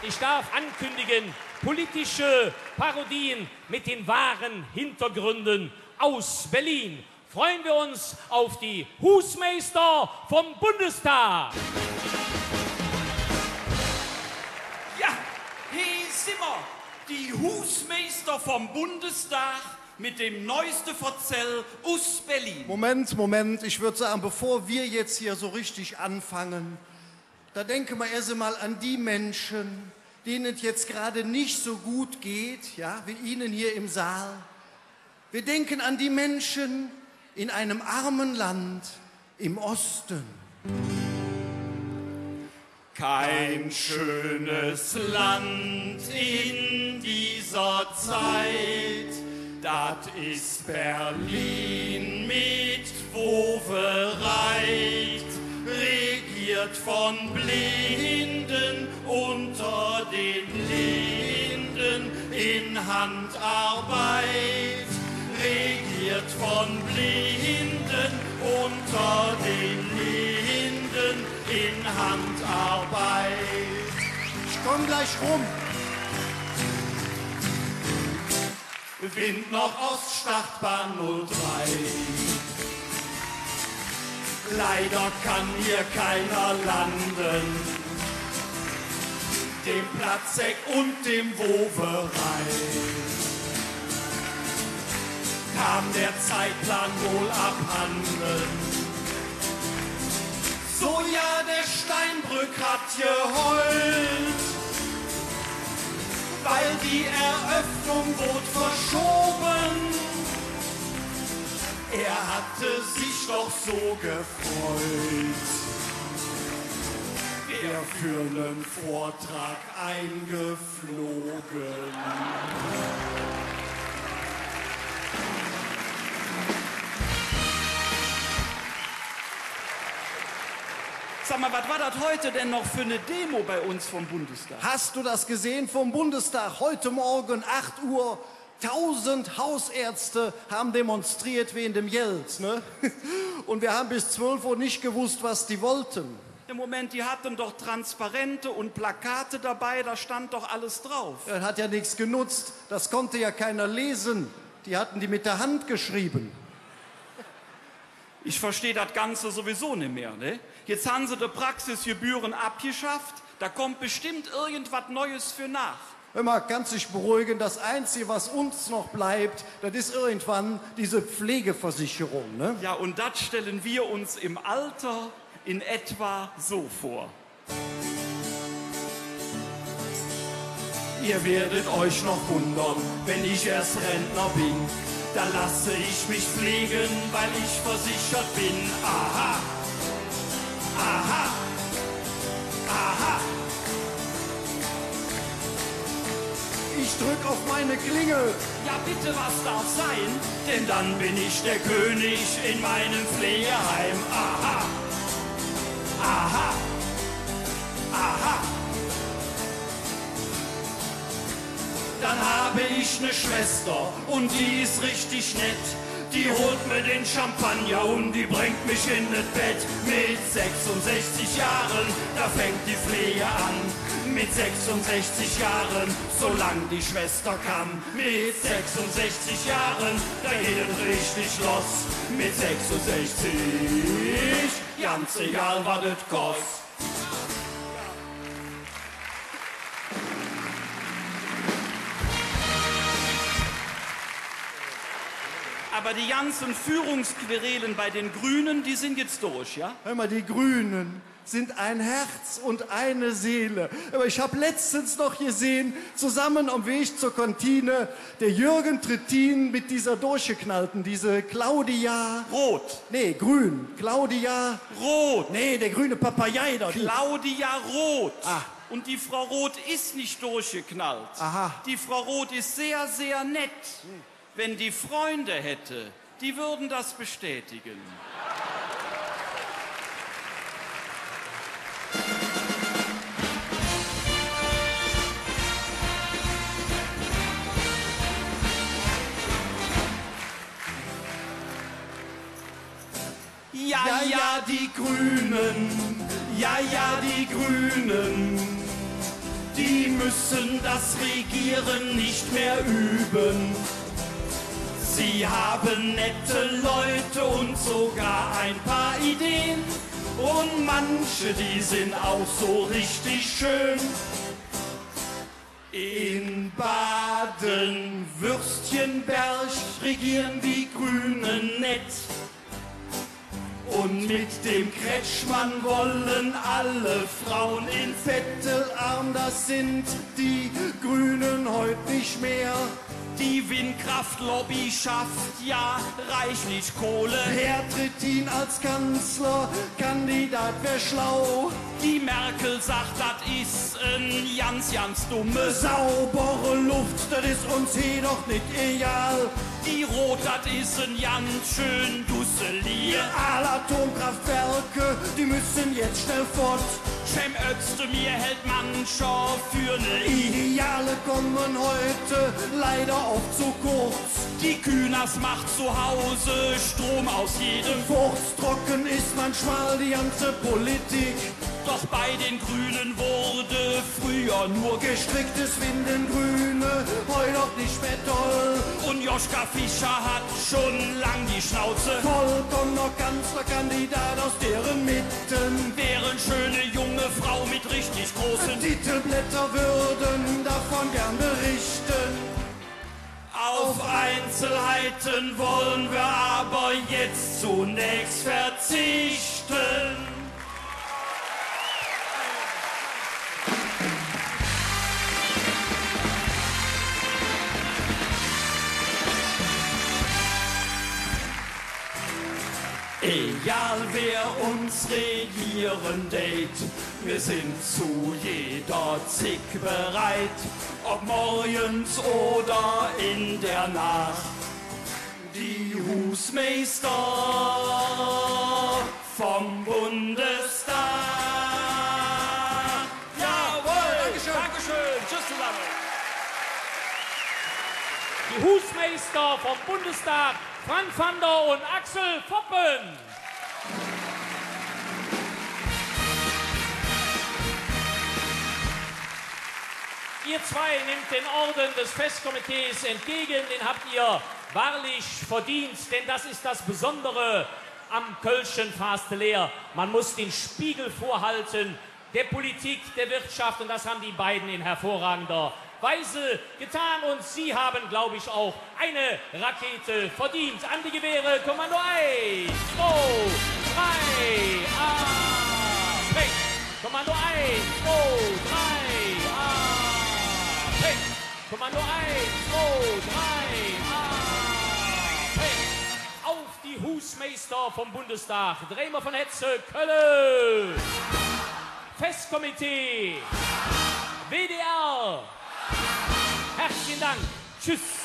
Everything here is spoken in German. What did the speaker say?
Ich darf ankündigen, politische Parodien mit den wahren Hintergründen aus Berlin. Freuen wir uns auf die Husmeister vom Bundestag. Ja, hier sind wir, die Husmeister vom Bundestag mit dem neuesten Verzell aus Berlin. Moment, ich würde sagen, bevor wir jetzt hier so richtig anfangen, da denken wir erst einmal an die Menschen, denen es jetzt gerade nicht so gut geht, ja, wie Ihnen hier im Saal. Wir denken an die Menschen in einem armen Land im Osten. Kein schönes Land in dieser Zeit, das ist Berlin mit Wovereit, regiert von Blinden unter den Linden in Handarbeit, regiert von Blinden unter den Linden in Handarbeit. Ich komm gleich rum. Wind Nordost, Startbahn 03. Leider kann hier keiner landen. Dem Platzek und dem Woverei kam der Zeitplan wohl abhanden. So ja, der Steinbrück hat geheult, weil die Eröffnung wurde verschoben. Er hatte sich doch so gefreut, er für einen Vortrag eingeflogen. Sag mal, was war das heute denn noch für eine Demo bei uns vom Bundestag? Hast du das gesehen vom Bundestag? Heute Morgen, 8 Uhr, 1000 Hausärzte haben demonstriert wegen dem Geld, ne? Und wir haben bis 12 Uhr nicht gewusst, was die wollten. Im Moment, die hatten doch Transparente und Plakate dabei, da stand doch alles drauf. Das hat ja nichts genutzt, das konnte ja keiner lesen. Die hatten die mit der Hand geschrieben. Ich verstehe das Ganze sowieso nicht mehr, ne? Jetzt haben sie die Praxisgebühren abgeschafft, da kommt bestimmt irgendwas Neues für nach. Hör mal, kannst dich beruhigen, das Einzige, was uns noch bleibt, das ist irgendwann diese Pflegeversicherung, ne? Ja, und das stellen wir uns im Alter in etwa so vor. Ihr werdet euch noch wundern, wenn ich erst Rentner bin. Da lasse ich mich pflegen, weil ich versichert bin. Aha, aha, aha. Ich drück auf meine Klingel. Ja bitte, was darf sein? Denn dann bin ich der König in meinem Pflegeheim. Aha, aha, aha. Dann habe ich eine Schwester und die ist richtig nett. Die holt mir den Champagner und die bringt mich in das Bett. Mit 66 Jahren, da fängt die Pflege an. Mit 66 Jahren, solange die Schwester kann. Mit 66 Jahren, da geht es richtig los. Mit 66, ganz egal, was es kostet. Aber die ganzen Führungsquerelen bei den Grünen, die sind jetzt durch, ja? Hör mal, die Grünen sind ein Herz und eine Seele. Aber ich habe letztens noch gesehen, zusammen am Weg zur Kantine, der Jürgen Trittin mit dieser durchgeknallten, diese Claudia... Rot. Nee, grün. Claudia... Rot. Nee, der grüne Papagei da. Claudia Roth. Ah. Und die Frau Roth ist nicht durchgeknallt. Aha. Die Frau Roth ist sehr, sehr nett. Wenn die Freunde hätte, die würden das bestätigen. Ja, ja, die Grünen, ja, ja, die Grünen, Die müssen das Regieren nicht mehr üben. Sie haben nette Leute und sogar ein paar Ideen. Und manche, die sind auch so richtig schön. In Baden-Württemberg regieren die Grünen nett. Und mit dem Kretschmann wollen alle Frauen in Vettelarm. Das sind die Grünen heute nicht mehr. Die Windkraftlobby schafft ja reichlich Kohle. Herr Trittin als Kanzlerkandidat wär schlau. Die Merkel sagt, das ist ein ganz dumme. Saubere Luft, das ist uns hier doch nicht egal. Die Rot, das ist ein ganz schön Dusselier. Alle Atomkraftwerke, die müssen jetzt schnell fort. Cem Özdemir hält mancher für ne Ideale kommen heute leider oft zu kurz. Die Kühners macht zu Hause Strom aus jedem Furz. Trocken ist manchmal die ganze Politik. Doch bei den Grünen wurde früher nur gestricktes finden Grüne heute doch nicht mehr toll. Und Joschka Fischer hat schon lang die Schnauze voll. Kommt noch Kanzlerkandidat aus deren Mitten. Wären schöne junge Frau mit richtig großen Titelblätter würden davon gern berichten. Auf Einzelheiten wollen wir aber jetzt zunächst verzichten. Egal wer uns regieren date, wir sind zu jeder Zick bereit, ob morgens oder in der Nacht. Die Husmeister vom Bundestag. Jawohl! Dankeschön! Dankeschön! Tschüss zusammen! Die Husmeister vom Bundestag, Frank Vander und Axel Foppen. Ihr zwei nehmt den Orden des Festkomitees entgegen, den habt ihr wahrlich verdient, denn das ist das Besondere am Kölschen Fasteleer. Man muss den Spiegel vorhalten, der Politik, der Wirtschaft, und das haben die beiden in hervorragender Weise getan, und sie haben, glaube ich, auch eine Rakete verdient. An die Gewehre, Kommando 1, 2, 3, Peng. Kommando 1, 2, 3, Peng. Kommando 1, 2, 3, Peng. Auf die Husmeister vom Bundestag, Dremer von Hetze, Köln. Festkomitee, WDR. Herzlichen Dank. Tschüss.